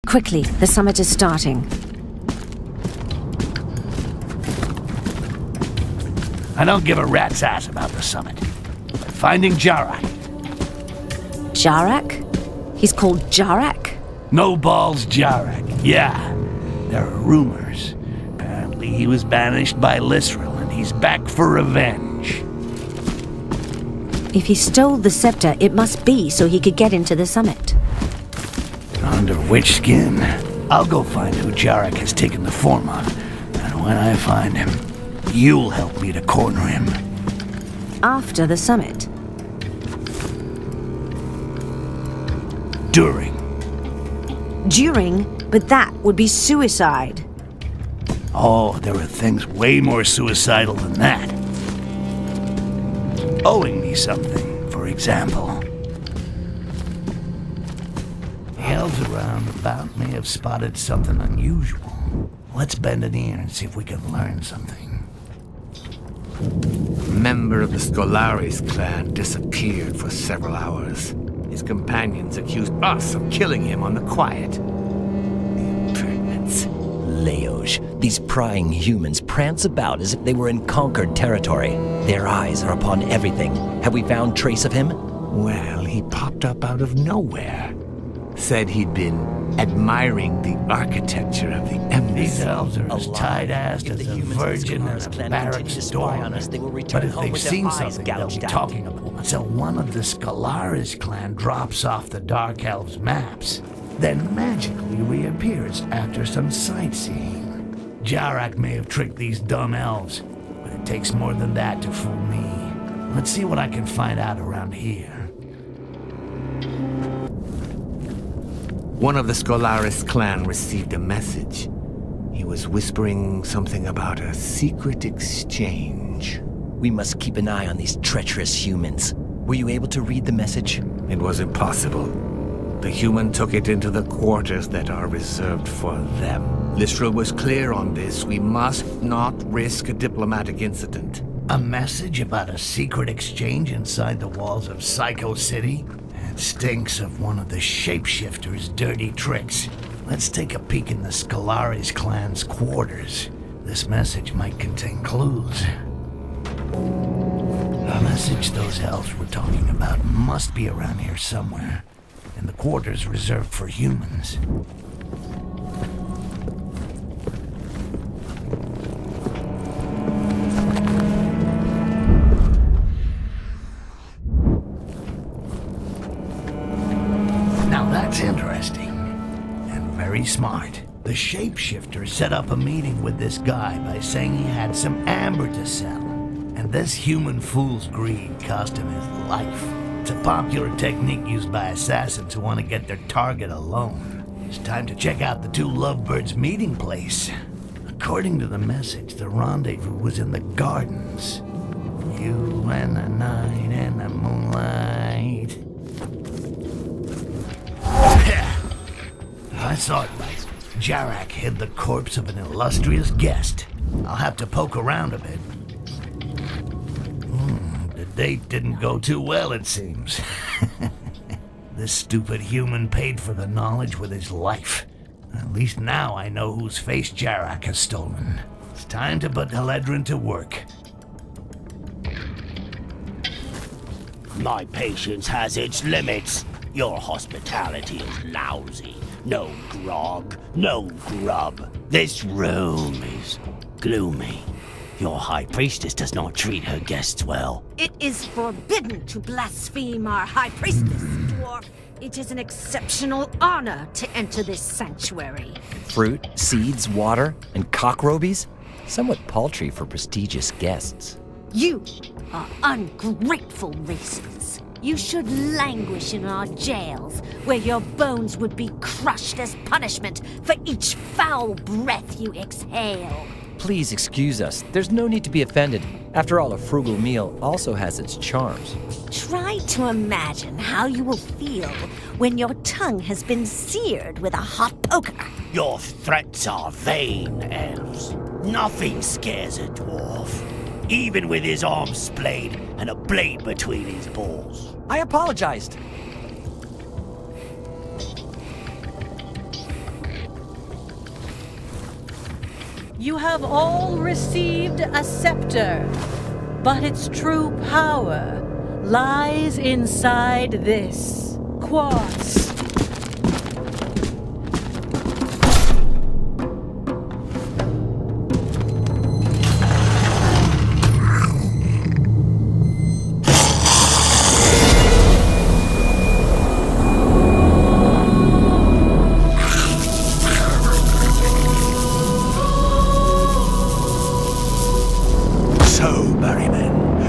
Quickly, the summit is starting. I don't give a rat's ass about the summit. But finding Jarak. Jarak? He's called Jarak? No balls Jarak. Yeah. There are rumors. Apparently he was banished by Lisril and he's back for revenge. If he stole the scepter, it must be so he could get into the summit. Under which skin? I'll go find who Jarak has taken the form of. And when I find him, you'll help me to corner him. After the summit? During. During? But that would be suicide. Oh, there are things way more suicidal than that. Owing me something, for example. The elves around about may have spotted something unusual. Let's bend an ear and see if we can learn something. A member of the Skolaris clan disappeared for several hours. His companions accused us of killing him on the quiet. Impertinence. Leosh, these prying humans prance about as if they were in conquered territory. Their eyes are upon everything. Have we found trace of him? Well, he popped up out of nowhere. Said he'd been admiring the architecture of the embassy. These elves are as tight-assed as a virgin and a barracks doorman. But if they've seen something, they'll be talking about it. So one of the Skolaris clan drops off the Dark Elves' maps, then magically reappears after some sightseeing. Jarak may have tricked these dumb elves, but it takes more than that to fool me. Let's see what I can find out around here. One of the Skolaris clan received a message. He was whispering something about a secret exchange. We must keep an eye on these treacherous humans. Were you able to read the message? It was impossible. The human took it into the quarters that are reserved for them. Lisril was clear on this. We must not risk a diplomatic incident. A message about a secret exchange inside the walls of Psycho City? It stinks of one of the shapeshifters' dirty tricks. Let's take a peek in the Skolaris clan's quarters. This message might contain clues. The message those elves were talking about must be around here somewhere, in the quarters reserved for humans. Now that's interesting, and very smart. The shapeshifter set up a meeting with this guy by saying he had some amber to sell. And this human fool's greed cost him his life. It's a popular technique used by assassins who want to get their target alone. It's time to check out the two lovebirds' meeting place. According to the message, the rendezvous was in the gardens. You and the night and the moonlight. I saw it right. Jarak hid the corpse of an illustrious guest. I'll have to poke around a bit. The date didn't go too well, it seems. This stupid human paid for the knowledge with his life. At least now I know whose face Jarak has stolen. It's time to put Haledrin to work. My patience has its limits. Your hospitality is lousy. No grog, no grub. This room is gloomy. Your high priestess does not treat her guests well. It is forbidden to blaspheme our high priestess, dwarf. It is an exceptional honor to enter this sanctuary. Fruit, seeds, water, and cockrobies? Somewhat paltry for prestigious guests. You are ungrateful races. You should languish in our jails, where your bones would be crushed as punishment for each foul breath you exhale. Please excuse us. There's no need to be offended. After all, a frugal meal also has its charms. Try to imagine how you will feel when your tongue has been seared with a hot poker. Your threats are vain, elves. Nothing scares a dwarf, even with his arm splayed and a blade between his balls. I apologized. You have all received a scepter, but its true power lies inside this quartz.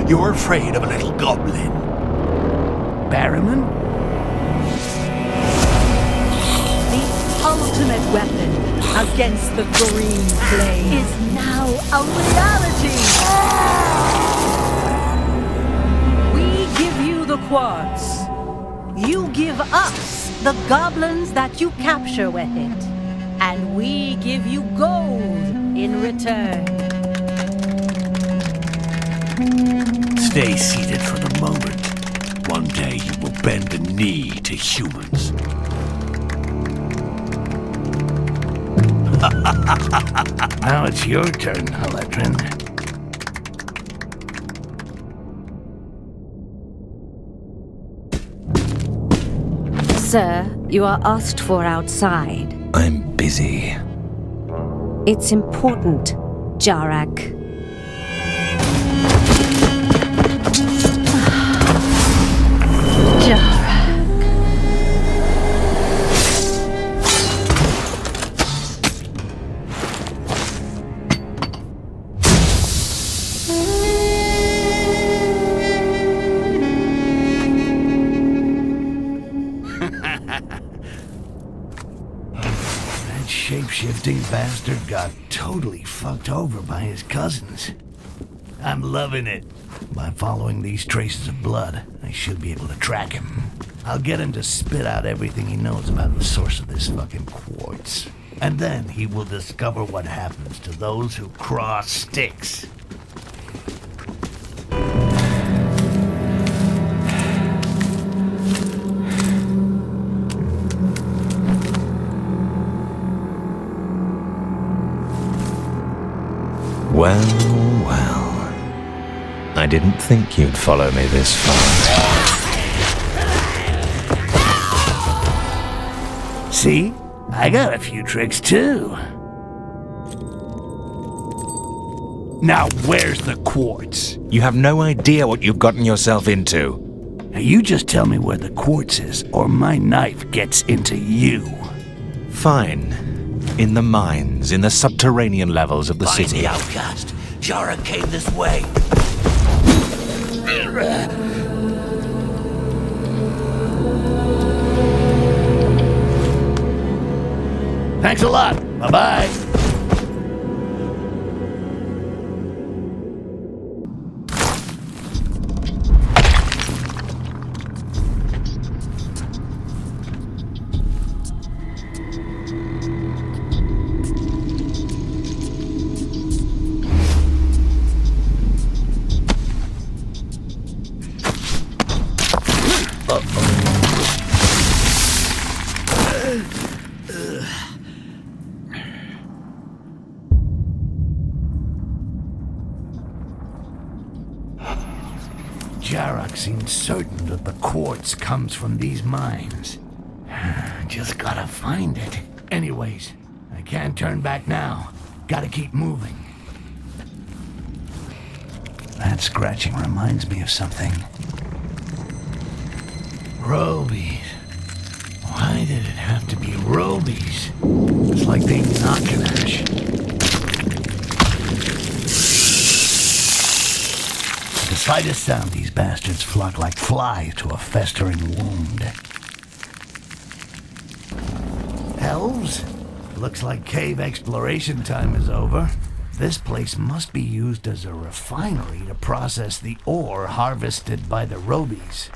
You're afraid of a little goblin. Barrowman? The ultimate weapon against the green flame is now a reality. We give you the quartz. You give us the goblins that you capture with it. And we give you gold in return. Stay seated for the moment. One day you will bend the knee to humans. Now it's your turn, Haletrin. Sir, you are asked for outside. I'm busy. It's important, Jarak. Shape-shifting bastard got totally fucked over by his cousins. I'm loving it. By following these traces of blood, I should be able to track him. I'll get him to spit out everything he knows about the source of this fucking quartz. And then he will discover what happens to those who cross Styx. Well, well. I didn't think you'd follow me this far. See? I got a few tricks too. Now where's the quartz? You have no idea what you've gotten yourself into. Now you just tell me where the quartz is, or my knife gets into you. Fine. In the mines, in the subterranean levels of the Find city. the outcast. Jara came this way. Thanks a lot. Bye-bye. Jarak seems certain that the quartz comes from these mines. Just gotta find it. Anyways, I can't turn back now. Gotta keep moving. That scratching reminds me of something. Robies. Why did it have to be Robies? It's like being Knockanash. The slightest sound, these bastards flock like flies to a festering wound. Elves? Looks like cave exploration time is over. This place must be used as a refinery to process the ore harvested by the Robies.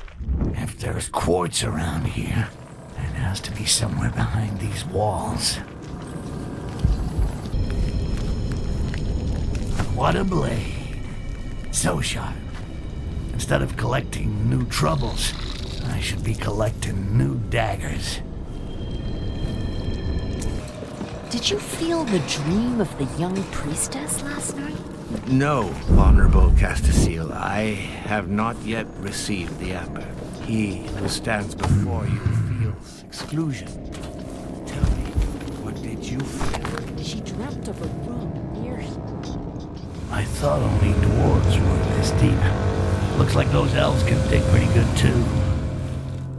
If there's quartz around here, it has to be somewhere behind these walls. What a blade. So sharp. Instead of collecting new troubles, I should be collecting new daggers. Did you feel the dream of the young priestess last night? No, Honorable Castasiel, I have not yet received the amber. He who stands before you feels exclusion. Tell me, what did you feel? She dreamt of a room near him. I thought only dwarves were this deep. Looks like those elves can dig pretty good too.